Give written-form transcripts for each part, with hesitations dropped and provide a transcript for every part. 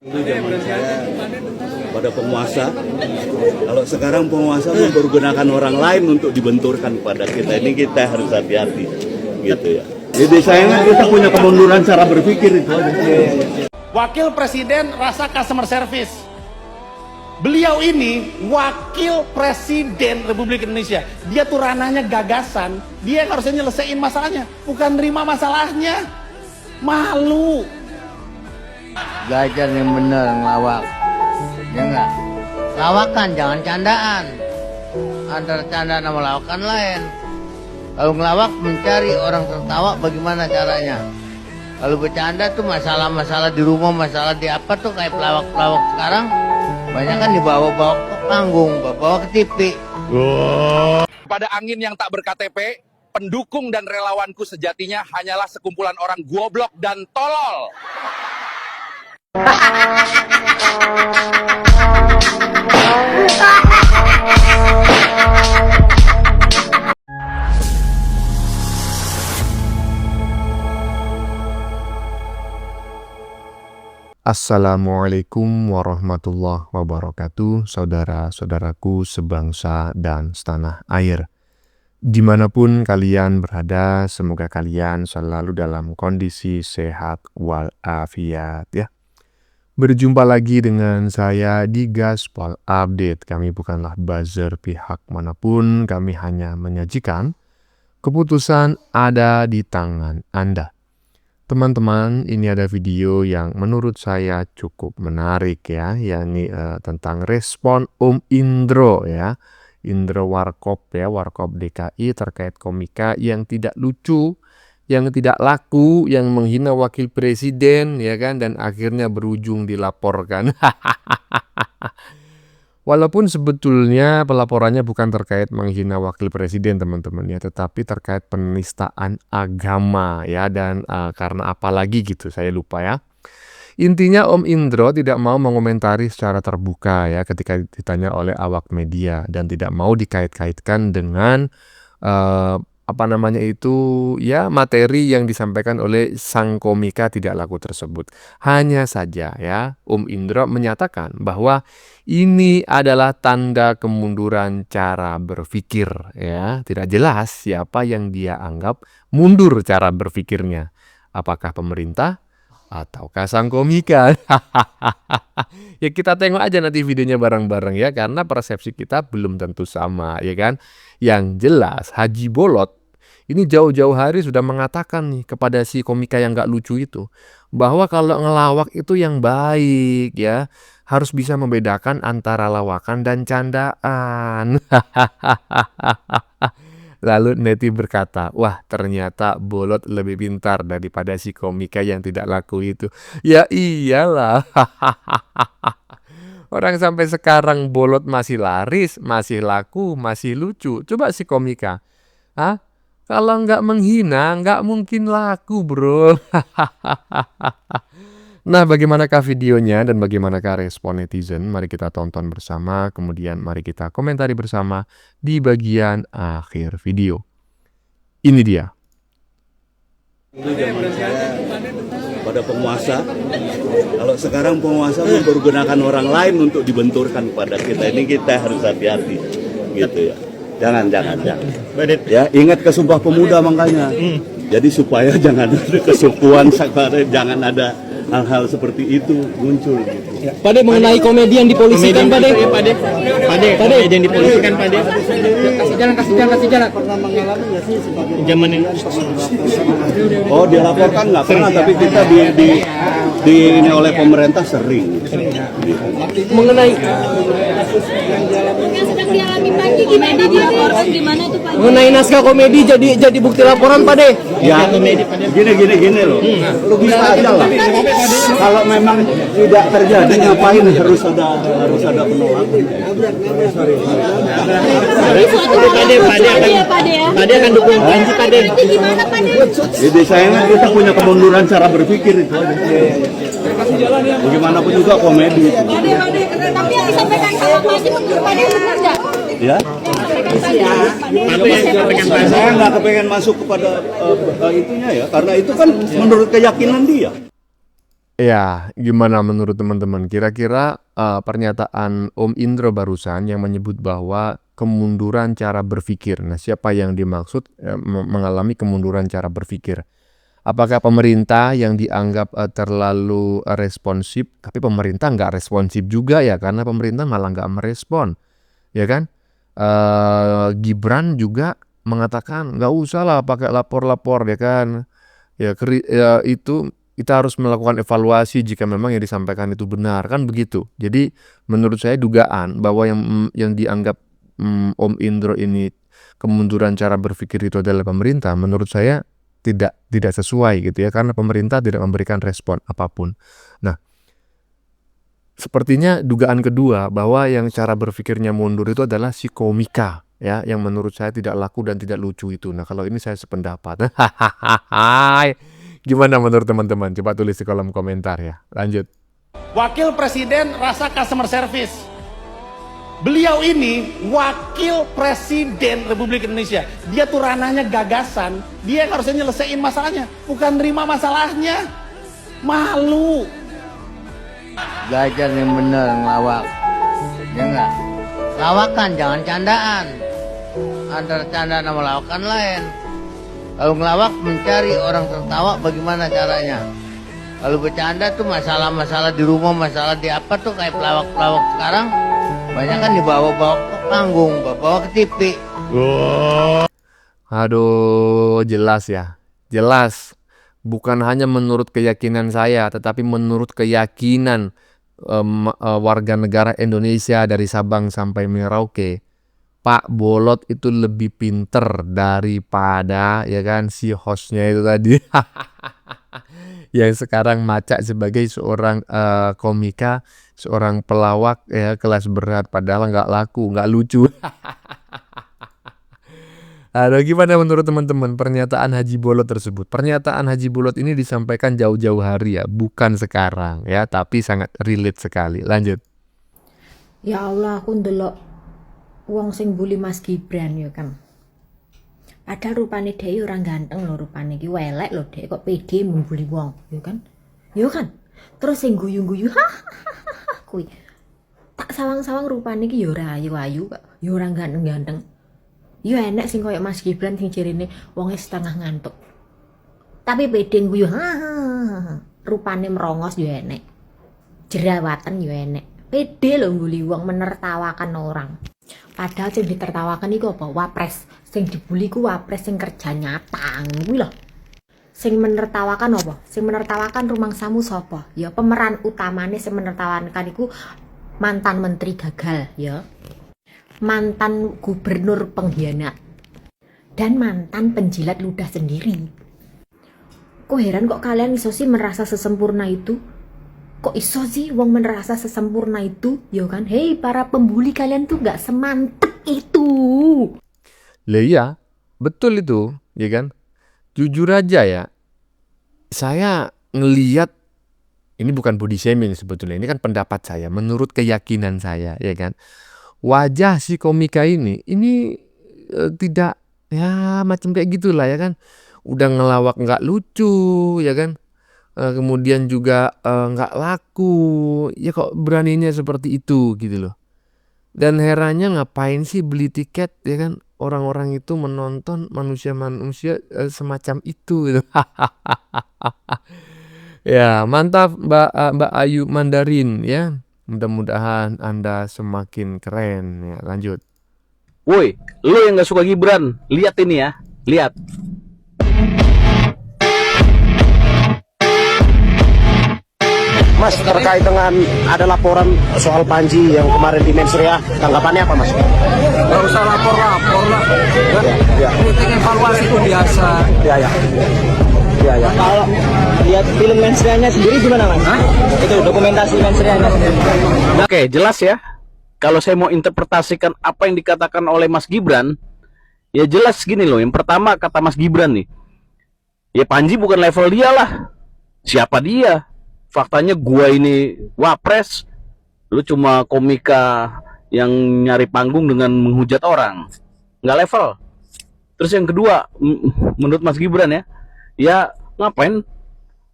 Dulu zaman saya pada penguasa, kalau sekarang penguasa mempergunakan orang lain untuk dibenturkan pada kita, ini kita harus hati-hati, gitu ya. Jadi sayangnya kita punya kemunduran cara berpikir itu aja. Wakil Presiden rasa customer service. Beliau ini Wakil Presiden Republik Indonesia. Dia tuh ranahnya gagasan. Dia yang harusnya nyelesain masalahnya, bukan nerima masalahnya. Malu. Belajar yang bener ngelawak. Ya enggak? Lawakan, jangan candaan. Antara candaan sama lawakan lain. Kalau ngelawak mencari orang tertawa bagaimana caranya. Kalau bercanda tuh masalah-masalah di rumah, masalah di apa tuh kayak pelawak-pelawak sekarang. Banyak kan dibawa-bawa ke panggung, bawa ke TV. Pada angin yang tak berKTP, pendukung dan relawanku sejatinya hanyalah sekumpulan orang goblok dan tolol. Assalamualaikum warahmatullahi wabarakatuh, saudara-saudaraku sebangsa dan setanah air. Dimanapun kalian berada, semoga kalian selalu dalam kondisi sehat walafiat ya. Berjumpa lagi dengan saya di Gaspol Update. Kami bukanlah buzzer pihak manapun, kami hanya menyajikan keputusan ada di tangan Anda. Teman-teman, ini ada video yang menurut saya cukup menarik ya, yakni tentang respon Om Indro ya, Indro Warkop ya, Warkop DKI terkait komika yang tidak lucu, yang tidak laku, yang menghina wakil presiden ya kan, dan akhirnya berujung dilaporkan. Walaupun sebetulnya pelaporannya bukan terkait menghina wakil presiden teman-teman ya, tetapi terkait penistaan agama ya, dan karena apa lagi gitu saya lupa ya. Intinya Om Indro tidak mau mengomentari secara terbuka ya ketika ditanya oleh awak media, dan tidak mau dikait-kaitkan dengan materi yang disampaikan oleh sang komika tidak laku tersebut. Hanya saja ya, Om Indro menyatakan bahwa ini adalah tanda kemunduran cara berpikir ya. Tidak jelas siapa yang dia anggap mundur cara berpikirnya. Apakah pemerintah ataukah sang komika? Ya kita tengok aja nanti videonya bareng-bareng ya, karena persepsi kita belum tentu sama ya kan. Yang jelas Haji Bolot ini jauh-jauh hari sudah mengatakan nih kepada si komika yang gak lucu itu, bahwa kalau ngelawak itu yang baik ya, harus bisa membedakan antara lawakan dan candaan. Lalu neti berkata, wah ternyata Bolot lebih pintar daripada si komika yang tidak laku itu. Ya iyalah. Orang sampai sekarang Bolot masih laris, masih laku, masih lucu. Coba si komika. Kalau nggak menghina, nggak mungkin laku bro. Nah, bagaimanakah videonya dan bagaimanakah respon netizen? Mari kita tonton bersama, kemudian mari kita komentari bersama di bagian akhir video. Ini dia. Dulu zaman saya pada penguasa, kalau sekarang penguasa mempergunakan orang lain untuk dibenturkan pada kita, ini kita harus hati-hati, gitu ya. Jangan. Ya, ingat ke Sumpah Pemuda makanya. Jadi supaya jangan ada kesukuan, jangan ada hal-hal seperti itu muncul gitu. Ya. Pade mengenai komedi yang dipolisikan Pade yang dipolisikan Pade. Kasih jalan. Pernah mengalami nggak sih sebagai Zaman ini. Oh, dilaporkan nggak pernah, tapi kita ini oleh pemerintah sering. Mengenai yang sedang dialami Panji gimana gimana itu Pak? mengenai naskah komedi jadi bukti laporan Pade. Ya, gini loh. Lu bisa aja lah. Kalau memang tidak terjadi, ngapain harus ada penolakan? Pade akan dukung Panji Pade. Gimana Pade? Jadi sayangnya kita punya kemunduran cara berpikir itu aja. Bagaimanapun juga komedi. Tapi yang disampaikan sama Panji menurut Pade benar nggak? Ya. Saya nggak kepengen masuk kepada itunya ya, karena itu kan menurut keyakinan dia. Ya, gimana menurut teman-teman? Kira-kira pernyataan Om Indro barusan yang menyebut bahwa kemunduran cara berpikir. Nah, siapa yang dimaksud mengalami kemunduran cara berpikir? Apakah pemerintah yang dianggap terlalu responsif, tapi pemerintah nggak responsif juga ya, karena pemerintah malah nggak merespon, ya kan? Gibran juga mengatakan nggak usah lah pakai lapor-lapor, ya kan? Ya, itu kita harus melakukan evaluasi jika memang yang disampaikan itu benar, kan begitu. Jadi menurut saya dugaan bahwa yang dianggap Om Indro ini kemunduran cara berpikir itu adalah pemerintah, menurut saya tidak sesuai gitu ya, karena pemerintah tidak memberikan respon apapun. Nah, sepertinya dugaan kedua bahwa yang cara berpikirnya mundur itu adalah si komika ya, yang menurut saya tidak laku dan tidak lucu itu. Nah, kalau ini saya sependapat. Gimana menurut teman-teman? Coba tulis di kolom komentar ya. Lanjut. Wakil Presiden rasa customer service. Beliau ini wakil presiden Republik Indonesia. Dia tuh ranahnya gagasan. Dia yang harusnya nyelesain masalahnya, bukan nerima masalahnya. Malu. Belajar yang bener ngelawak. Ya enggak? Lawakan, jangan candaan. Antara candaan sama lawakan lain. Kalau ngelawak mencari orang tertawa bagaimana caranya. Kalau bercanda tuh masalah-masalah di rumah, masalah di apa tuh kayak pelawak-pelawak sekarang. Banyak kan dibawa-bawa ke panggung, bawa ke TV. Aduh, jelas ya. Jelas. Bukan hanya menurut keyakinan saya, tetapi menurut keyakinan warga negara Indonesia dari Sabang sampai Merauke. Pak Bolot itu lebih pinter daripada ya kan si hostnya itu tadi. Yang sekarang macak sebagai seorang komika, seorang pelawak ya kelas berat, padahal nggak laku, nggak lucu. Aduh, gimana menurut teman-teman pernyataan Haji Bolot tersebut? Pernyataan Haji Bolot ini disampaikan jauh-jauh hari ya, bukan sekarang ya, tapi sangat relate sekali. Lanjut. Ya Allah, aku ndelok wong sing bully Mas Gibran ya kan. Padahal rupane dhewe orang ganteng lho, rupane iki welek lho dhewe kok pede membuli wong, ya kan? Ya kan? Terus sing guyu-guyu kuwi. Tak sawang-sawang rupane iki ya ora ayu-ayu kok, ya ora ganteng-ganteng. Ya enek sing koyo Mas Gibran sing cirine wonge setengah ngantuk. Tapi pede guyu rupane merongos ya enek. Jerawatan ya enek. Pede lho mbuli wong, menertawakan orang. Padahal sing ditertawakan iku apa? Wapres. Sing dibully ku wapres sing kerja nyata kuwi lho. Sing menertawakan apa? Sing menertawakan rumangsamu sapa? Ya pemeran utamane sing menertawakan iku mantan menteri gagal ya. Mantan gubernur pengkhianat. Dan mantan penjilat ludah sendiri. Kok heran kok kalian iso sih merasa sesempurna itu? Kok iso sih wong merasa sesempurna itu? Ya kan? Hei para pembuli, kalian tuh gak semantep itu. Lah iya, betul itu, ya kan? Jujur aja ya, saya ngeliat, ini bukan body shaming sebetulnya, ini kan pendapat saya, menurut keyakinan saya, ya kan? Wajah si komika ini tidak, ya macam kayak gitulah ya kan? Udah ngelawak nggak lucu, ya kan? Kemudian juga nggak laku, ya kok beraninya seperti itu gitu loh. Dan herannya ngapain sih beli tiket, ya kan? Orang-orang itu menonton manusia-manusia semacam itu gitu. Ya mantap Mbak Ayu Mandarin ya, mudah-mudahan Anda semakin keren ya. Lanjut. Woi, lu yang nggak suka Gibran, lihat ini ya, lihat. Mas, terkait dengan ada laporan soal Panji yang kemarin di Mensria, tanggapannya apa Mas? Gak usah lapor-lapor lah. Ya. Kritik evaluasi itu biasa. Ya. Kalau lihat film Mensrianya sendiri gimana Mas? Itu dokumentasi Mensrianya sendiri. Oke, jelas ya. Kalau saya mau interpretasikan apa yang dikatakan oleh Mas Gibran, ya jelas gini loh. Yang pertama kata Mas Gibran nih, ya Panji bukan level dia lah. Siapa dia? Faktanya gua ini wapres, lu cuma komika yang nyari panggung dengan menghujat orang, nggak level. Terus yang kedua, menurut Mas Gibran ya ngapain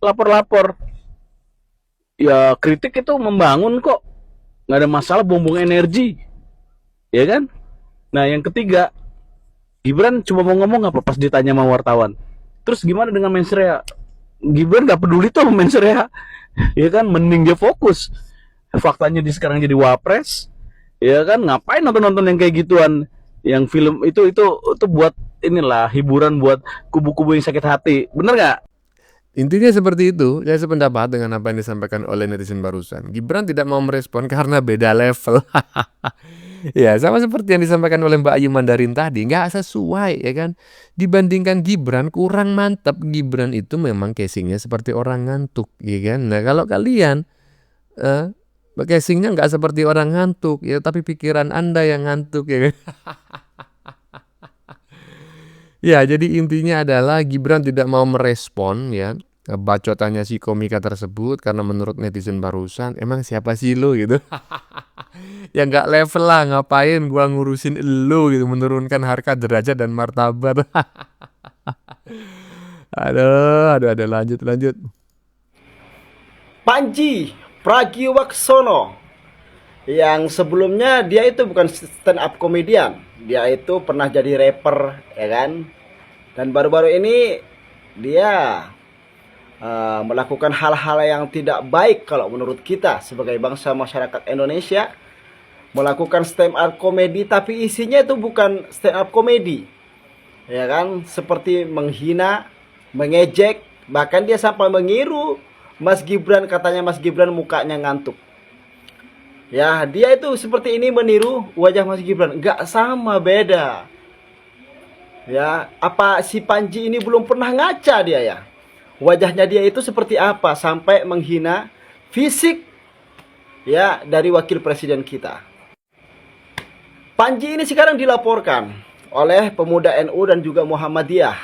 lapor-lapor? ya kritik itu membangun kok, nggak ada masalah, buang-buang energi, ya kan? Nah yang ketiga, Gibran cuma mau ngomong apa pas ditanya sama wartawan, terus gimana dengan mensrea? Gibran nggak peduli tuh sama mensrea, ya kan? Mending dia fokus. Faktanya dia sekarang jadi wapres, ya kan? Ngapain nonton-nonton yang kayak gituan? Yang film itu buat inilah hiburan buat kubu-kubu yang sakit hati, bener nggak? Intinya seperti itu, saya sependapat dengan apa yang disampaikan oleh netizen barusan. Gibran tidak mau merespon karena beda level. Ya, sama seperti yang disampaikan oleh Mbak Ayu Mandarin tadi, nggak sesuai ya kan. Dibandingkan Gibran kurang mantap. Gibran itu memang casingnya seperti orang ngantuk, ya kan. Nah kalau kalian casingnya nggak seperti orang ngantuk, ya tapi pikiran Anda yang ngantuk, ya kan. Ya, jadi intinya adalah Gibran tidak mau merespon ya bacotannya si komika tersebut karena menurut netizen barusan, emang siapa sih lo gitu. Ya nggak level lah, ngapain gua ngurusin lo gitu, menurunkan harkat derajat dan martabat. Aduh, lanjut. Panji Pragiwaksono, yang sebelumnya dia itu bukan stand up komedian, dia itu pernah jadi rapper, ya kan? Dan baru-baru ini dia melakukan hal-hal yang tidak baik kalau menurut kita sebagai bangsa masyarakat Indonesia, melakukan stand up komedi tapi isinya itu bukan stand up komedi, ya kan? Seperti menghina, mengejek, bahkan dia sampai mengiru Mas Gibran, katanya Mas Gibran mukanya ngantuk. Ya, dia itu seperti ini meniru wajah Mas Gibran. Nggak sama, beda. Ya, apa si Panji ini belum pernah ngaca dia ya? Wajahnya dia itu seperti apa sampai menghina fisik ya dari wakil presiden kita. Panji ini sekarang dilaporkan oleh pemuda NU dan juga Muhammadiyah.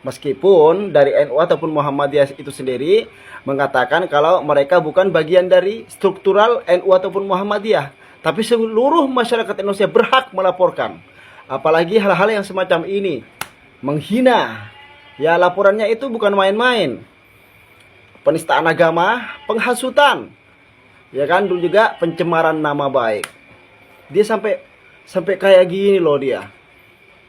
Meskipun dari NU ataupun Muhammadiyah itu sendiri mengatakan kalau mereka bukan bagian dari struktural NU ataupun Muhammadiyah, tapi seluruh masyarakat Indonesia berhak melaporkan. Apalagi hal-hal yang semacam ini, menghina. Ya, laporannya itu bukan main-main. Penistaan agama, penghasutan. Ya kan, dulu juga pencemaran nama baik. Dia sampai kayak gini loh dia.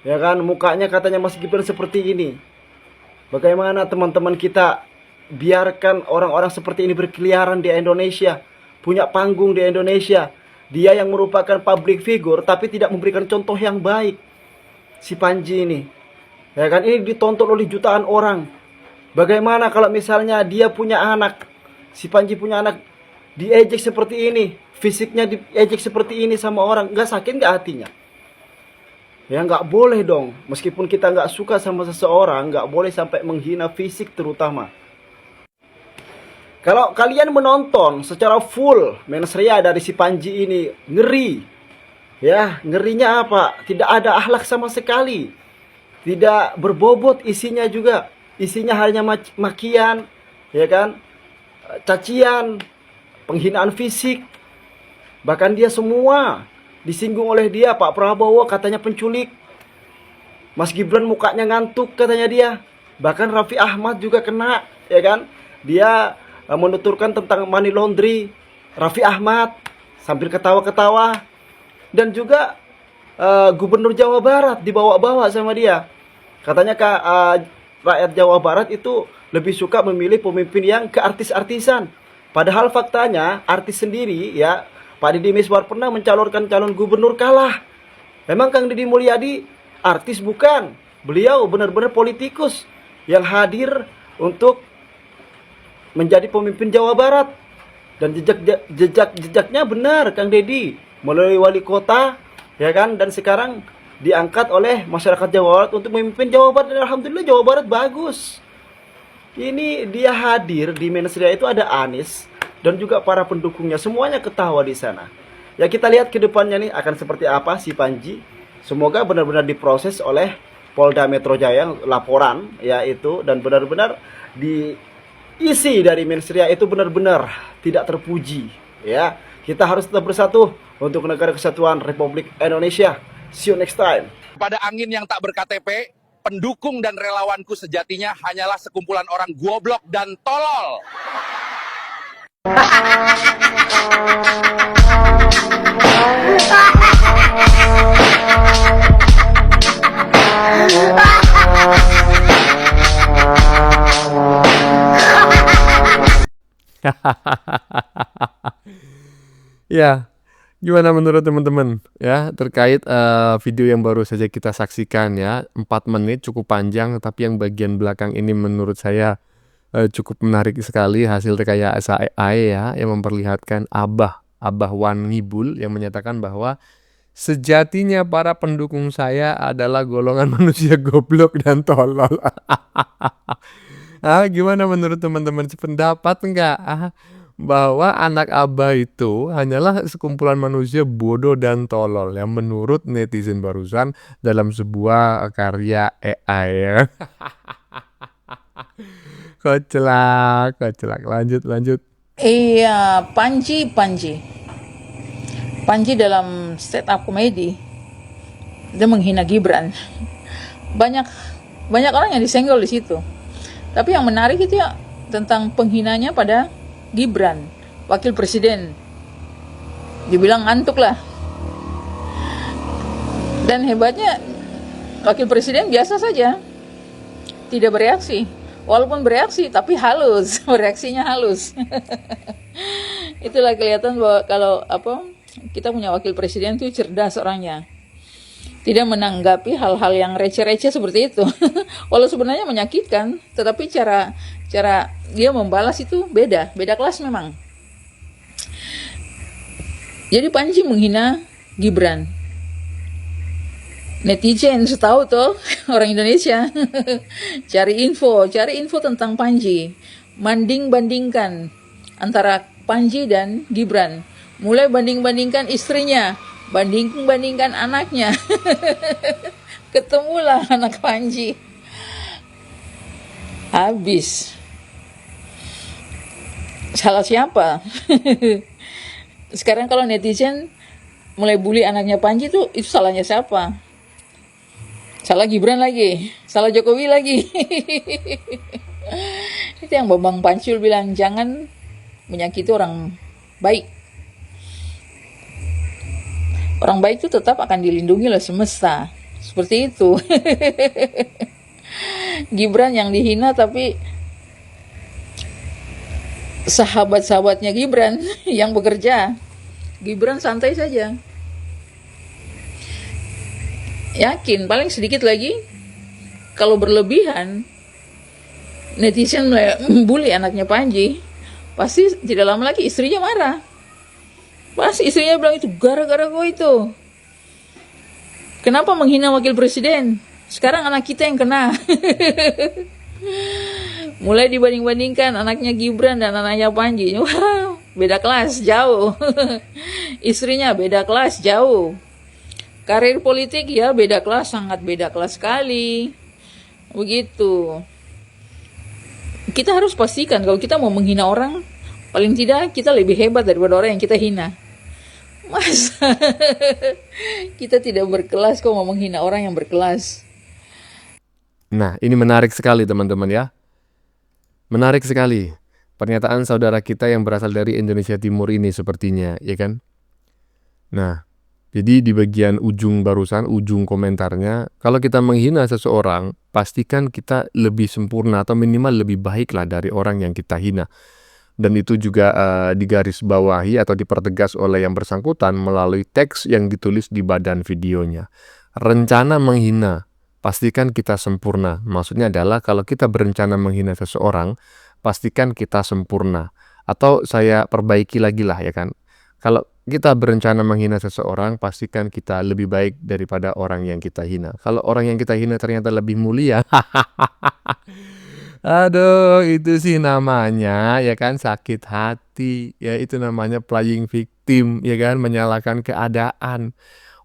Ya kan, mukanya katanya Mas Gibran seperti ini. Bagaimana teman-teman kita biarkan orang-orang seperti ini berkeliaran di Indonesia, punya panggung di Indonesia. Dia yang merupakan public figure tapi tidak memberikan contoh yang baik. Si Panji ini, ya kan, ini ditonton oleh jutaan orang. Bagaimana kalau misalnya dia punya anak, si Panji punya anak, diejek seperti ini, fisiknya diejek seperti ini sama orang, nggak sakit nggak hatinya? Ya nggak boleh dong, meskipun kita nggak suka sama seseorang, nggak boleh sampai menghina fisik terutama. Kalau kalian menonton secara full mensrea dari si Panji ini, ngeri. Ya, ngerinya apa? Tidak ada akhlak sama sekali. Tidak berbobot isinya juga. Isinya hanya makian, ya kan? Cacian, penghinaan fisik. Bahkan dia semua disinggung oleh dia. Pak Prabowo katanya penculik. Mas Gibran mukanya ngantuk katanya dia. Bahkan Raffi Ahmad juga kena, ya kan? Dia menuturkan tentang money laundry Raffi Ahmad sambil ketawa-ketawa. Dan juga Gubernur Jawa Barat dibawa-bawa sama dia. Katanya rakyat Jawa Barat itu lebih suka memilih pemimpin yang keartis-artisan. Padahal faktanya artis sendiri ya, Pak Deddy Miswar pernah mencalonkan calon gubernur kalah. Memang Kang Deddy Mulyadi artis bukan? Beliau benar-benar politikus yang hadir untuk menjadi pemimpin Jawa Barat. Dan jejaknya benar Kang Deddy, melalui wali kota, ya kan, dan sekarang diangkat oleh masyarakat Jawa Barat untuk memimpin Jawa Barat. Dan alhamdulillah Jawa Barat bagus. Ini dia hadir di mensrea itu ada Anies dan juga para pendukungnya, semuanya ketawa di sana. Ya kita lihat ke depannya nih akan seperti apa si Panji. Semoga benar-benar diproses oleh Polda Metro Jaya laporan ya itu, dan benar-benar isi dari mensrea itu benar-benar tidak terpuji ya. Kita harus tetap bersatu untuk negara kesatuan Republik Indonesia. See you next time. Pada angin yang tak berKTP, pendukung dan relawanku sejatinya hanyalah sekumpulan orang goblok dan tolol. Ya, gimana menurut teman-teman ya terkait video yang baru saja kita saksikan ya, 4 menit cukup panjang, tapi yang bagian belakang ini menurut saya cukup menarik sekali hasil rekayasa AI ya, yang memperlihatkan Abah Wan Ngibul yang menyatakan bahwa sejatinya para pendukung saya adalah golongan manusia goblok dan tolol. Gimana menurut teman-teman, sependapat enggak bahwa anak Abah itu hanyalah sekumpulan manusia bodoh dan tolol yang menurut netizen barusan dalam sebuah karya AI ya. Koclak. Lanjut. Iya, Panji dalam stand up komedi dia menghina Gibran. Banyak orang yang disenggol di situ. Tapi yang menarik itu ya tentang penghinanya pada Gibran, wakil presiden. Dibilang ngantuk lah. Dan hebatnya wakil presiden biasa saja. Tidak bereaksi. Walaupun bereaksi tapi halus, reaksinya halus. Itulah kelihatan bahwa kalau kita punya wakil presiden itu cerdas orangnya. Tidak menanggapi hal-hal yang receh-receh seperti itu. Walau sebenarnya menyakitkan, tetapi cara dia membalas itu beda kelas memang. Jadi Panji menghina Gibran. Netizen setahu tuh orang Indonesia cari info tentang Panji, bandingkan antara Panji dan Gibran. Mulai bandingkan istrinya, bandingkan anaknya. Ketemulah anak Panji. Habis. Salah siapa? Sekarang kalau netizen mulai bully anaknya Panji itu salahnya siapa? Salah Gibran lagi, salah Jokowi lagi. Itu yang Bambang Pancul bilang, jangan menyakiti orang baik. Orang baik itu tetap akan dilindungi oleh semesta. Seperti itu. Gibran yang dihina, tapi sahabat-sahabatnya Gibran yang bekerja. Gibran santai saja. Yakin, paling sedikit lagi, kalau berlebihan, netizen membuli anaknya Panji, pasti tidak lama lagi istrinya marah. Pasti istrinya bilang itu gara-gara gue itu. Kenapa menghina wakil presiden? Sekarang anak kita yang kena. Mulai dibanding-bandingkan anaknya Gibran dan anaknya Panji. Wow, beda kelas jauh. Istrinya beda kelas jauh. Karir politik ya beda kelas, sangat beda kelas sekali. Begitu. Kita harus pastikan kalau kita mau menghina orang, paling tidak kita lebih hebat daripada orang yang kita hina. Masa kita tidak berkelas kok mau menghina orang yang berkelas. Nah, ini menarik sekali teman-teman ya. Menarik sekali pernyataan saudara kita yang berasal dari Indonesia Timur ini sepertinya, ya kan? Nah, jadi di bagian ujung komentarnya, kalau kita menghina seseorang, pastikan kita lebih sempurna atau minimal lebih baik lah dari orang yang kita hina. Dan itu juga digarisbawahi atau dipertegas oleh yang bersangkutan melalui teks yang ditulis di badan videonya. Rencana menghina, pastikan kita sempurna. Maksudnya adalah kalau kita berencana menghina seseorang, pastikan kita sempurna. Atau saya perbaiki lagi lah ya kan. Kalau kita berencana menghina seseorang, pastikan kita lebih baik daripada orang yang kita hina. Kalau orang yang kita hina ternyata lebih mulia, aduh, itu sih namanya ya kan sakit hati. Ya itu namanya playing victim, ya kan, menyalahkan keadaan.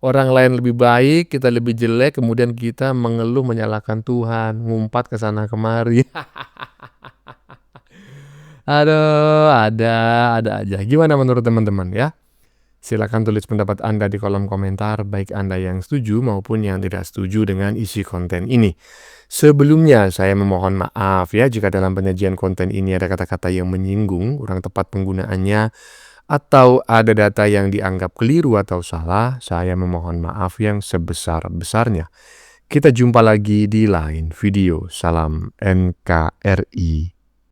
Orang lain lebih baik, kita lebih jelek, kemudian kita mengeluh menyalahkan Tuhan, ngumpat ke sana kemari. Aduh, ada aja. Gimana menurut teman-teman ya? Silakan tulis pendapat Anda di kolom komentar, baik Anda yang setuju maupun yang tidak setuju dengan isi konten ini. Sebelumnya saya memohon maaf ya jika dalam penyajian konten ini ada kata-kata yang menyinggung, kurang tepat penggunaannya, atau ada data yang dianggap keliru atau salah. Saya memohon maaf yang sebesar-besarnya. Kita jumpa lagi di lain video. Salam NKRI.